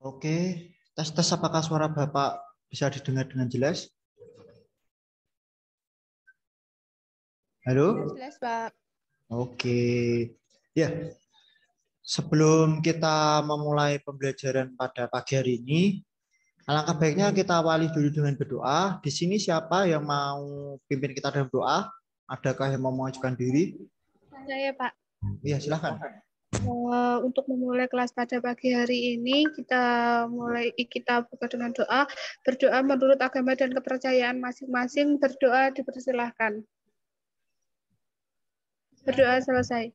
Oke, tes apakah suara Bapak bisa didengar dengan jelas? Halo? Jelas, Pak. Oke. Ya, sebelum kita memulai pembelajaran pada pagi hari ini, alangkah baiknya kita awali dulu dengan berdoa. Di sini siapa yang mau pimpin kita dalam doa? Adakah yang mau mengajukan diri? Saya, Pak. Iya, silahkan. Untuk memulai kelas pada pagi hari ini, kita buka dengan doa. Berdoa menurut agama dan kepercayaan masing-masing. Berdoa dipersilahkan. Berdoa selesai.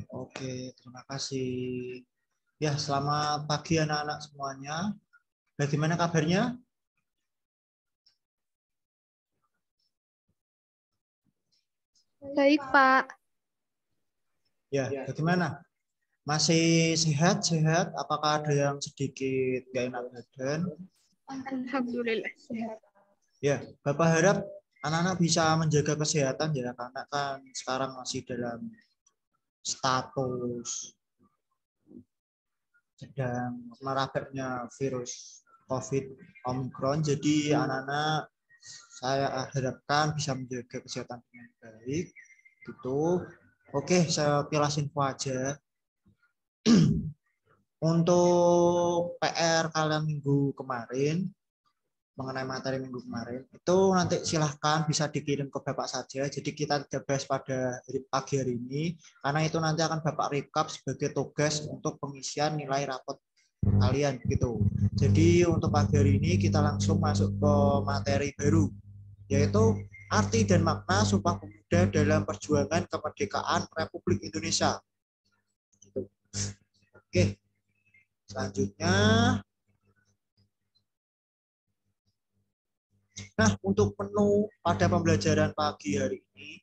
Oke, terima kasih. Ya, selamat pagi anak-anak semuanya. Bagaimana kabarnya? Baik, Pak. Ya, bagaimana? Masih sehat-sehat? Apakah ada yang sedikit gak enak badan? Alhamdulillah sehat. Ya, Bapak harap anak-anak bisa menjaga kesehatan ya, karena kan sekarang masih dalam status sedang merebaknya virus COVID Omicron. Jadi anak-anak saya harapkan bisa menjaga kesehatan dengan baik. Gitu. Oke, saya kilas info aja. Untuk PR kalian minggu kemarin, mengenai materi minggu kemarin, itu nanti silahkan bisa dikirim ke Bapak saja. Jadi kita tidak bahas pada pagi hari ini, karena itu nanti akan Bapak recap sebagai tugas untuk pengisian nilai rapot kalian gitu. Jadi untuk pagi hari ini kita langsung masuk ke materi baru, yaitu arti dan makna Sumpah Pemuda dalam perjuangan kemerdekaan Republik Indonesia. Gitu. Oke, selanjutnya. Nah, untuk menu pada pembelajaran pagi hari ini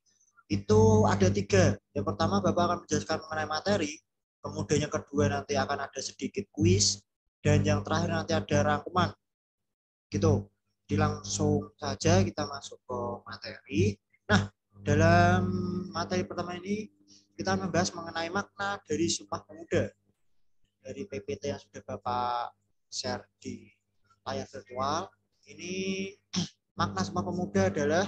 itu ada 3. Yang pertama, Bapak akan menjelaskan mengenai materi. Kemudian yang kedua nanti akan ada sedikit kuis. Dan yang terakhir nanti ada rangkuman. Gitu. Jadi langsung saja kita masuk ke materi. Nah, dalam materi pertama ini kita membahas mengenai makna dari Sumpah Pemuda. Dari PPT yang sudah Bapak share di layar virtual. Ini makna Sumpah Pemuda adalah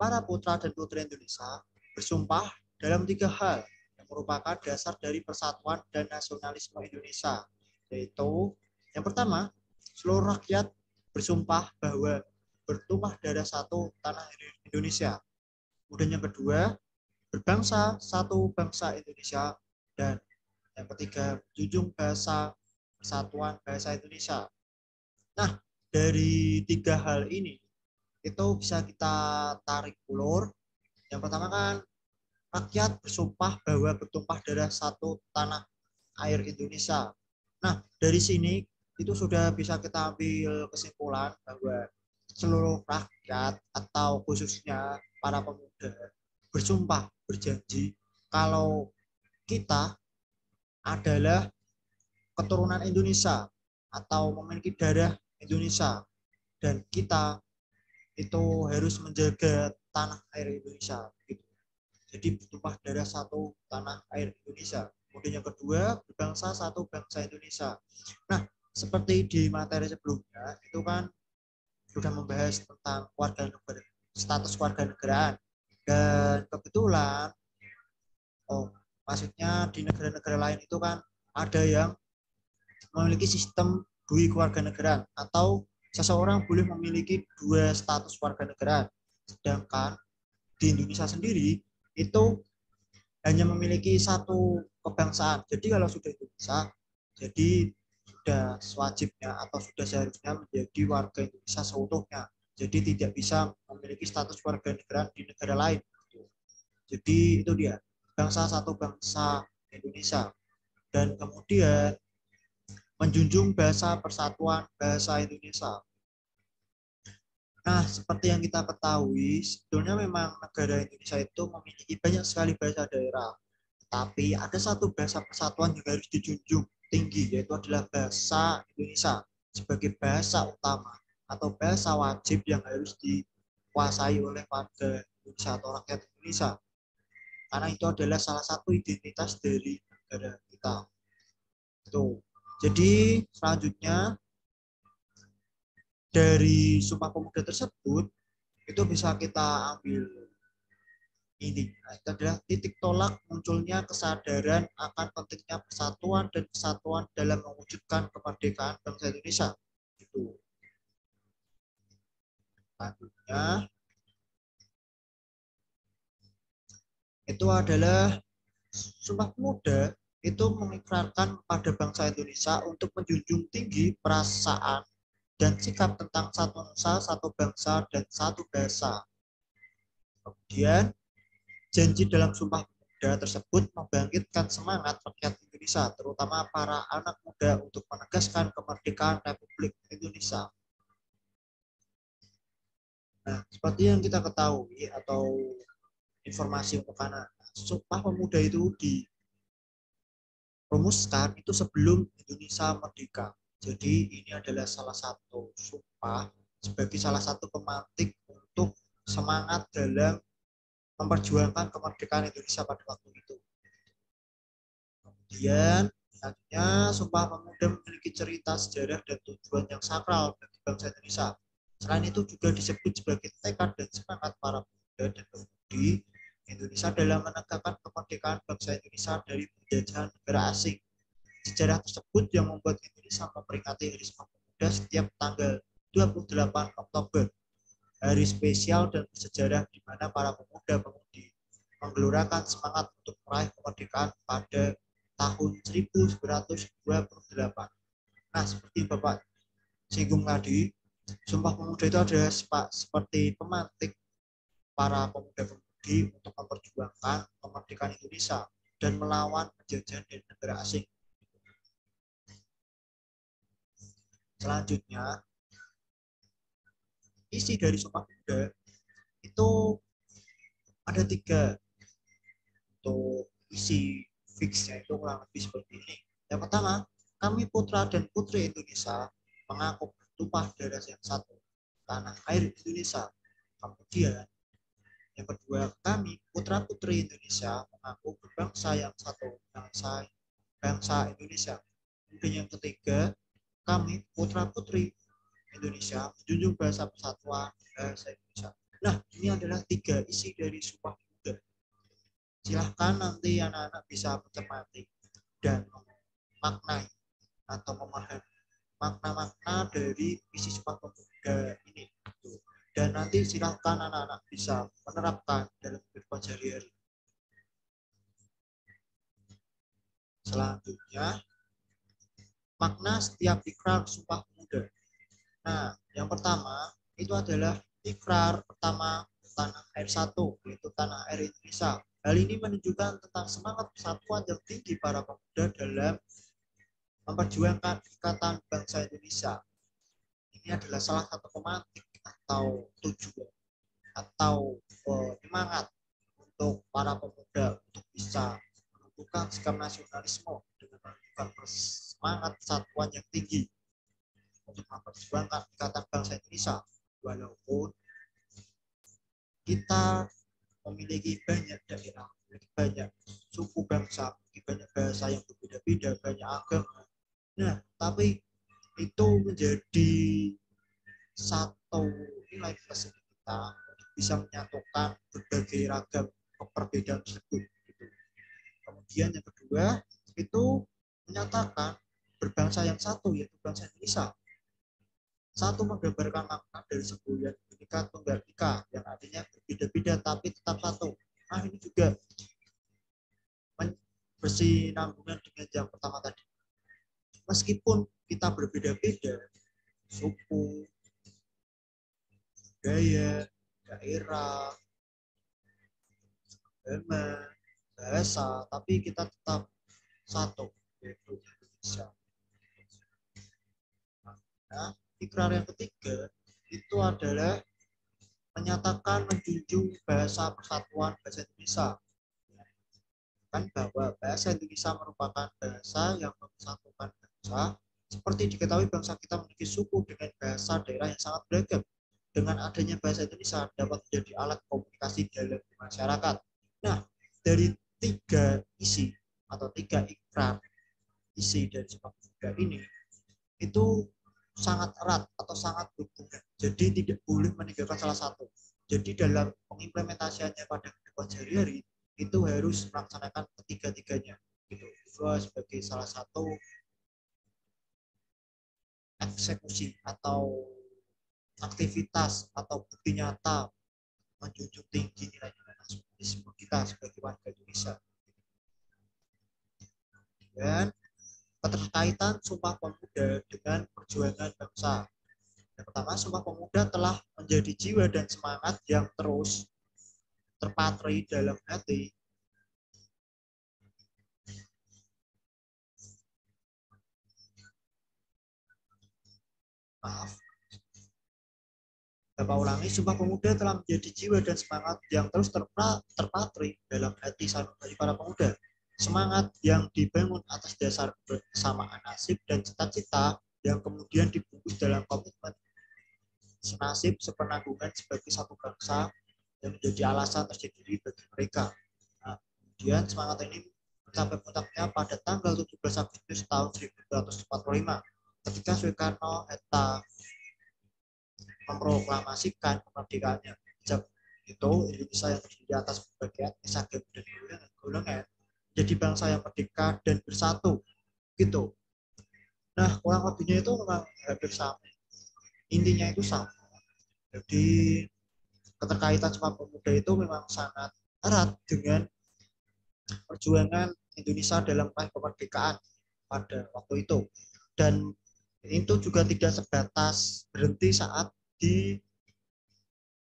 para putra dan putri Indonesia bersumpah dalam 3 hal yang merupakan dasar dari persatuan dan nasionalisme Indonesia, yaitu yang pertama, seluruh rakyat bersumpah bahwa bertumpah darah satu tanah Indonesia. Kemudian yang kedua, berbangsa satu bangsa Indonesia, dan yang ketiga, junjung bahasa persatuan bahasa Indonesia. Nah, dari 3 hal ini itu bisa kita tarik ulur. Yang pertama kan rakyat bersumpah bahwa bertumpah darah satu tanah air Indonesia. Nah, dari sini itu sudah bisa kita ambil kesimpulan bahwa seluruh rakyat atau khususnya para pemuda bersumpah, berjanji kalau kita adalah keturunan Indonesia atau memiliki darah Indonesia, dan kita itu harus menjaga tanah air Indonesia gitu. Jadi bertumpah darah satu tanah air Indonesia. Kemudian yang kedua, berbangsa satu bangsa Indonesia. Nah, seperti di materi sebelumnya itu kan sudah membahas tentang warga negara, status warga negaraan, dan kebetulan maksudnya di negara-negara lain itu kan ada yang memiliki sistem dui kewarganegaraan, atau seseorang boleh memiliki 2 status warga negaraan. Sedangkan di Indonesia sendiri itu hanya memiliki 1 kebangsaan. Jadi kalau sudah Indonesia, jadi sudah sewajibnya atau sudah seharusnya menjadi warga Indonesia seutuhnya. Jadi tidak bisa memiliki status warga negara di negara lain. Jadi itu dia, bangsa satu bangsa Indonesia. Dan kemudian menjunjung bahasa persatuan bahasa Indonesia. Nah, seperti yang kita ketahui, sebetulnya memang negara Indonesia itu memiliki banyak sekali bahasa daerah. Tapi ada satu bahasa persatuan yang harus dijunjung tinggi, yaitu adalah bahasa Indonesia sebagai bahasa utama atau bahasa wajib yang harus dikuasai oleh warga Indonesia atau rakyat Indonesia. Karena itu adalah salah satu identitas dari negara kita. Tuh. Jadi selanjutnya dari Sumpah Pemuda tersebut itu bisa kita ambil ini. Nah, itu adalah titik tolak munculnya kesadaran akan pentingnya persatuan dan kesatuan dalam mewujudkan kemerdekaan bangsa Indonesia. Itu. Selanjutnya itu adalah Sumpah Pemuda itu mengikrarkan pada bangsa Indonesia untuk menjunjung tinggi perasaan dan sikap tentang satu nusa, satu bangsa, dan satu bahasa. Kemudian, janji dalam Sumpah Pemuda tersebut membangkitkan semangat rakyat Indonesia, terutama para anak muda untuk menegaskan kemerdekaan Republik Indonesia. Nah, seperti yang kita ketahui atau informasi untuk anak, Sumpah Pemuda itu dirumuskan itu sebelum Indonesia merdeka. Jadi ini adalah salah satu sumpah sebagai salah satu pemantik untuk semangat dalam memperjuangkan kemerdekaan Indonesia pada waktu itu. Kemudian selanjutnya Sumpah Pemuda memiliki cerita sejarah dan tujuan yang sakral bagi bangsa Indonesia. Selain itu juga disebut sebagai tekad dan semangat para pemuda dan pemudi Indonesia dalam menegakkan kemerdekaan bangsa Indonesia dari penjajahan negara asing. Sejarah tersebut yang membuat Indonesia memperingati Hari Sumpah Pemuda setiap tanggal 28 Oktober, hari spesial dan bersejarah di mana para pemuda-pemudi menggelorakan semangat untuk meraih kemerdekaan pada tahun 1928. Nah, seperti Bapak singgung tadi, Sumpah Pemuda itu adalah seperti pemantik para pemuda-pemudi untuk memperjuangkan kemerdekaan Indonesia dan melawan penjajahan dari negara asing. Selanjutnya, isi dari Sumpah Pemuda itu ada 3 untuk isi fixnya itu kurang lebih seperti ini. Yang pertama, kami putra dan putri Indonesia mengaku bertumpah darah yang satu, tanah air Indonesia. Kemudian yang kedua, kami putra putri Indonesia mengaku berbangsa yang satu, bangsa Indonesia. Kemudian yang ketiga, kami putra putri Indonesia menjunjung bahasa persatuan bahasa Indonesia. Nah, ini adalah 3 isi dari Sumpah Pemuda. Silahkan nanti anak-anak bisa mencermati dan memaknai atau memahami makna-makna dari isi Sumpah Pemuda ini. Dan nanti silahkan anak-anak bisa menerapkan dalam kehidupan sehari-hari. Selanjutnya, makna setiap ikrar Sumpah Pemuda. Nah, yang pertama itu adalah ikrar pertama tanah air satu, yaitu tanah air Indonesia. Hal ini menunjukkan tentang semangat persatuan yang tinggi para pemuda dalam memperjuangkan ikatan bangsa Indonesia. Ini adalah salah satu pemantik atau tujuan atau semangat untuk para pemuda untuk bisa menentukan sikap nasionalisme dengan menunjukkan semangat persatuan yang tinggi untuk memperjuangkan ikatan bangsa Indonesia, walaupun kita memiliki banyak daerah, banyak suku bangsa, banyak bahasa yang berbeda-beda, banyak agama. Nah, tapi itu menjadi satu nilai plus kita untuk bisa menyatukan berbagai ragam perbedaan tersebut. Kemudian yang kedua itu menyatakan berbangsa yang satu, yaitu bangsa Indonesia. Satu menggambarkan makna dari sebuah Bhinneka Tunggal Ika yang artinya berbeda-beda tapi tetap satu. Nah, ini juga bersinambungan dengan yang pertama tadi. Meskipun kita berbeda-beda, suku, budaya, daerah, agama, bahasa, tapi kita tetap satu, yaitu Indonesia. Nah, ikrar yang ketiga itu adalah menyatakan menjunjung bahasa persatuan bahasa Indonesia. Kan bahwa bahasa Indonesia merupakan bahasa yang mempersatukan bangsa. Seperti diketahui bangsa kita memiliki suku dengan bahasa daerah yang sangat beragam. Dengan adanya bahasa Indonesia dapat menjadi alat komunikasi dalam masyarakat. Nah, dari 3 isi atau 3 ikrar isi dari Sumpah Pemuda ini itu sangat erat atau sangat berhubungan. Jadi tidak boleh meninggalkan salah satu. Jadi dalam pengimplementasiannya pada kehidupan sehari-hari itu harus melaksanakan ketiga-tiganya. Gitu. Itu sebagai salah satu eksekusi atau aktivitas atau bukti nyata menjunjung tinggi nilai-nilai nasionalisme kita sebagai warga Indonesia. Dan keterkaitan Sumpah Pemuda dengan perjuangan bangsa. Yang pertama, Sumpah Pemuda telah menjadi jiwa dan semangat yang terus terpatri dalam hati maaf Bapak ulangi, Sumpah Pemuda telah menjadi jiwa dan semangat yang terus terpatri dalam hati dari para pemuda. Semangat yang dibangun atas dasar kebersamaan nasib dan cita-cita yang kemudian dibungkus dalam komitmen senasib sepenanggungan sebagai satu bangsa yang menjadi alasan tersendiri bagi mereka. Nah, kemudian semangat ini mencapai puncaknya pada tanggal 17 Agustus tahun 1945 ketika Soekarno-Hatta memproklamasikan kemerdekaannya. Sejak itu Indonesia yang terdiri atas berbagai etnis, agama dan golongan menjadi bangsa yang merdeka dan bersatu. Gitu. Nah, kurang lebihnya itu memang hampir sama. Intinya itu sama. Jadi keterkaitan Sumpah Pemuda itu memang sangat erat dengan perjuangan Indonesia dalam meraih kemerdekaan pada waktu itu. Dan itu juga tidak sebatas berhenti saat di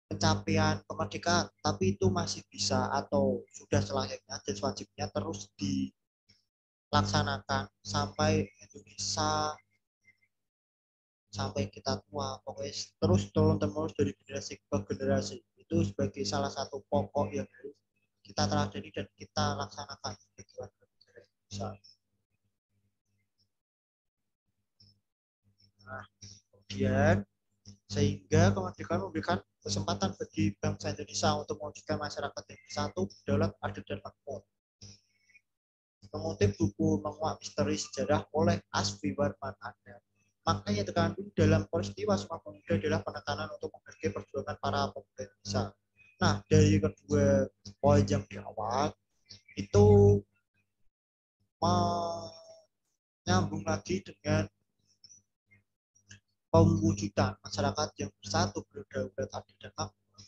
pencapaian kemerdekaan, tapi itu masih bisa atau sudah selayaknya dan wajibnya terus dilaksanakan sampai Indonesia sampai kita tua, pokoknya terus turun-temurus dari generasi ke generasi. Itu sebagai salah satu pokok yang harus kita teladani dan kita laksanakan sebagai warga negara Indonesia. Nah, kemudian sehingga kemerdekaan memberikan kesempatan bagi bangsa Indonesia untuk mewujudkan masyarakat yang bersatu, berdaulat, adil dan makmur. Mengutip buku Menguak Misteri Sejarah oleh Asfi Warman Andar. Maknanya terkandung dalam peristiwa Sumpah Pemuda adalah penekanan untuk menghargai perjuangan para pemuda Indonesia. Nah, dari kedua poin yang di awal itu menyambung lagi dengan pemwujudan masyarakat yang bersatu, berdaulat, adil dan makmur.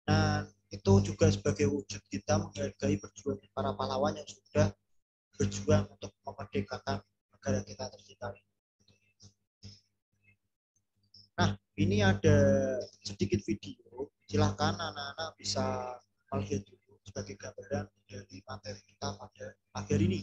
Dan itu juga sebagai wujud kita menghargai perjuangan para pahlawan yang sudah berjuang untuk memerdekakan negara kita tercinta. Nah, ini ada sedikit video. Silahkan anak-anak bisa melihat dulu sebagai gambaran dari materi kita pada pagi hari ini.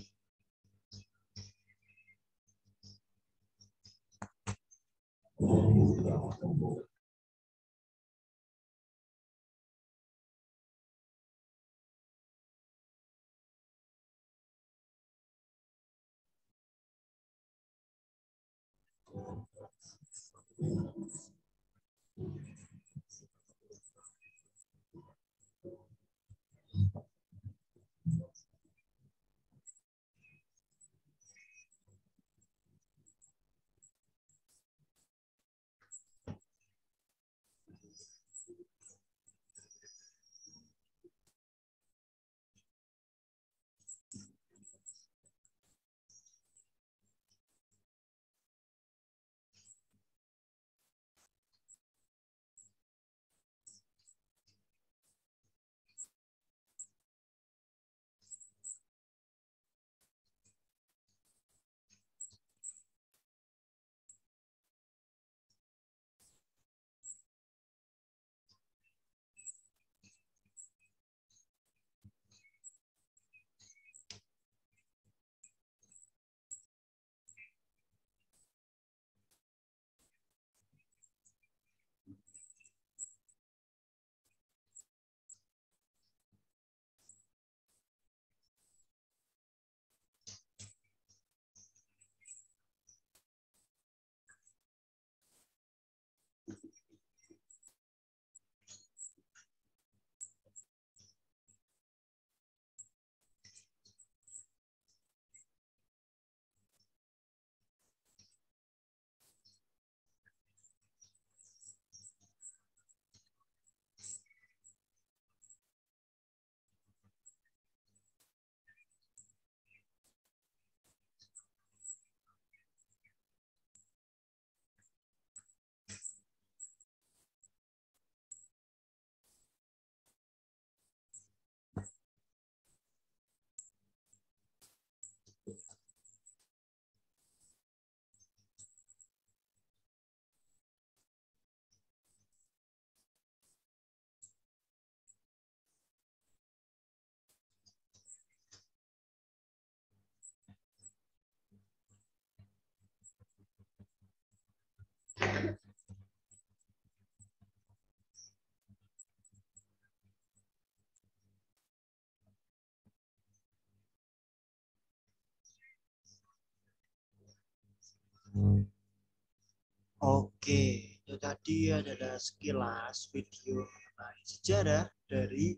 Oke, itu tadi adalah sekilas video mengenai sejarah dari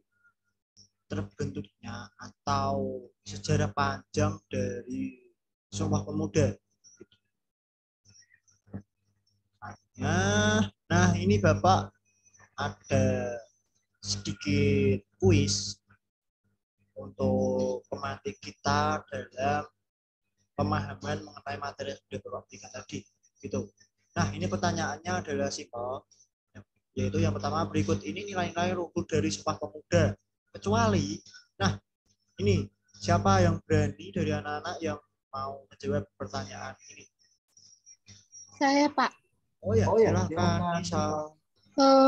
terbentuknya atau sejarah panjang dari Sumpah Pemuda. Nah, ini Bapak ada sedikit kuis untuk pemantik kita dalam pemahaman mengenai materi yang sudah Bapak berikan tadi. Gitu. Nah, ini pertanyaannya adalah simpel, yaitu yang pertama, berikut ini nilai-nilai rukun dari Sumpah Pemuda. Kecuali, nah ini siapa yang berani dari anak-anak yang mau menjawab pertanyaan ini? Saya, Pak. Oh ya, silahkan Nisa.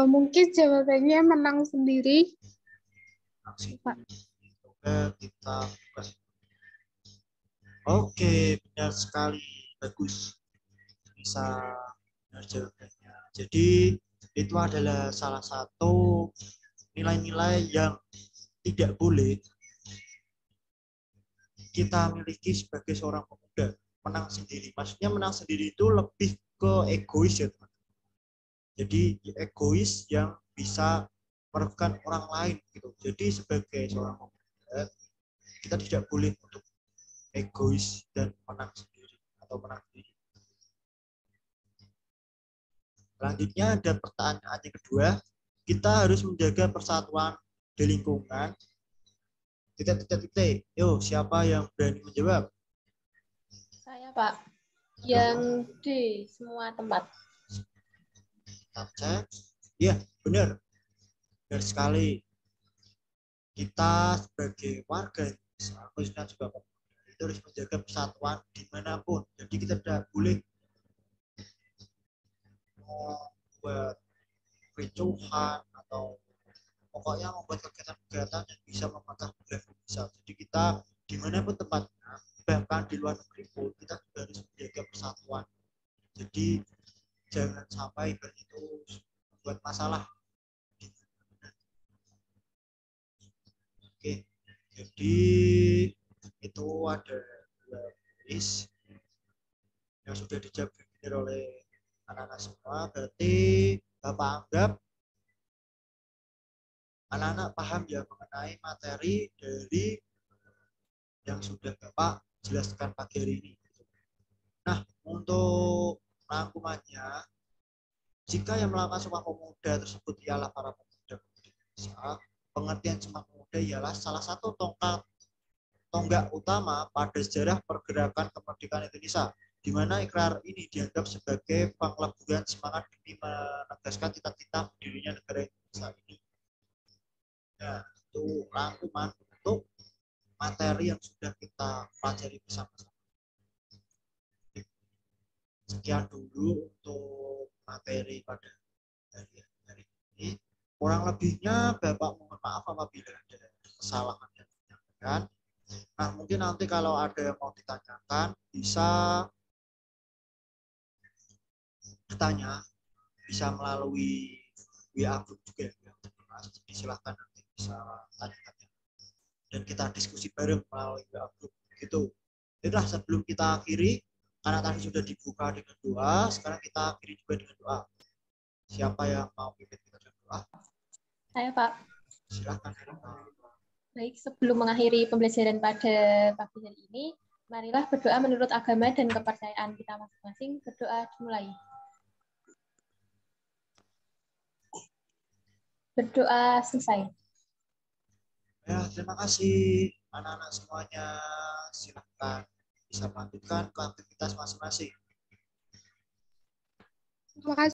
Mungkin jawabannya menang sendiri. Pak. Kita buka. Oke, benar sekali, bagus, bisa benar jawabannya. Jadi itu adalah salah satu nilai-nilai yang tidak boleh kita miliki sebagai seorang pemuda. Menang sendiri, maksudnya menang sendiri itu lebih ke egois ya teman. Jadi egois yang bisa merugikan orang lain gitu. Jadi sebagai seorang pemuda kita tidak boleh untuk egois dan menang sendiri atau menang sendiri. Selanjutnya ada pertanyaan yang kedua, kita harus menjaga persatuan di lingkungan. Titik. Yo, siapa yang berani menjawab? Saya, Pak. Yang D, semua tempat. Kita cek. Iya, benar. Benar sekali. Kita sebagai warga Indonesia, khususnya juga itu harus menjaga persatuan dimanapun. Jadi kita tidak boleh membuat kericuhan atau pokoknya membuat kegiatan-kegiatan yang bisa memecah belah Indonesia. Jadi kita dimanapun tempatnya, bahkan di luar negeri pun kita juga harus menjaga persatuan. Jadi jangan sampai itu membuat masalah. Oke, jadi itu ada dua list yang sudah dijawab oleh anak-anak semua. Berarti Bapak anggap anak-anak paham ya mengenai materi dari yang sudah Bapak jelaskan pagi hari ini. Nah, untuk rangkumannya, jika yang melakukan Sumpah Pemuda tersebut ialah para pemuda Indonesia, pengertian Sumpah Pemuda ialah salah satu tonggak utama pada sejarah pergerakan kemerdekaan Indonesia, di mana ikrar ini dianggap sebagai pengleburan semangat demi menegaskan cita-cita berdirinya negara Indonesia ini. Nah, itu rangkuman untuk materi yang sudah kita pelajari bersama-sama. Sekian dulu untuk materi pada hari ini. Kurang lebihnya Bapak mohon maaf apabila ada kesalahan yang disampaikan. Nah, mungkin nanti kalau ada yang mau ditanyakan bisa bertanya, bisa melalui WA group juga ya. Jadi silahkan nanti bisa tanya-tanya dan kita diskusi bareng melalui WA group gitu. Itulah sebelum kita akhiri, karena tadi sudah dibuka dengan doa, sekarang kita akhiri juga dengan doa. Siapa yang mau pimpin kita dengan doa? Saya, Pak. Silahkan. Baik, sebelum mengakhiri pembelajaran pada pagi hari ini, marilah berdoa menurut agama dan kepercayaan kita masing-masing. Berdoa dimulai. Berdoa selesai. Ya, terima kasih anak-anak semuanya. Silahkan bisa melanjutkan ke aktivitas masing-masing. Terima kasih.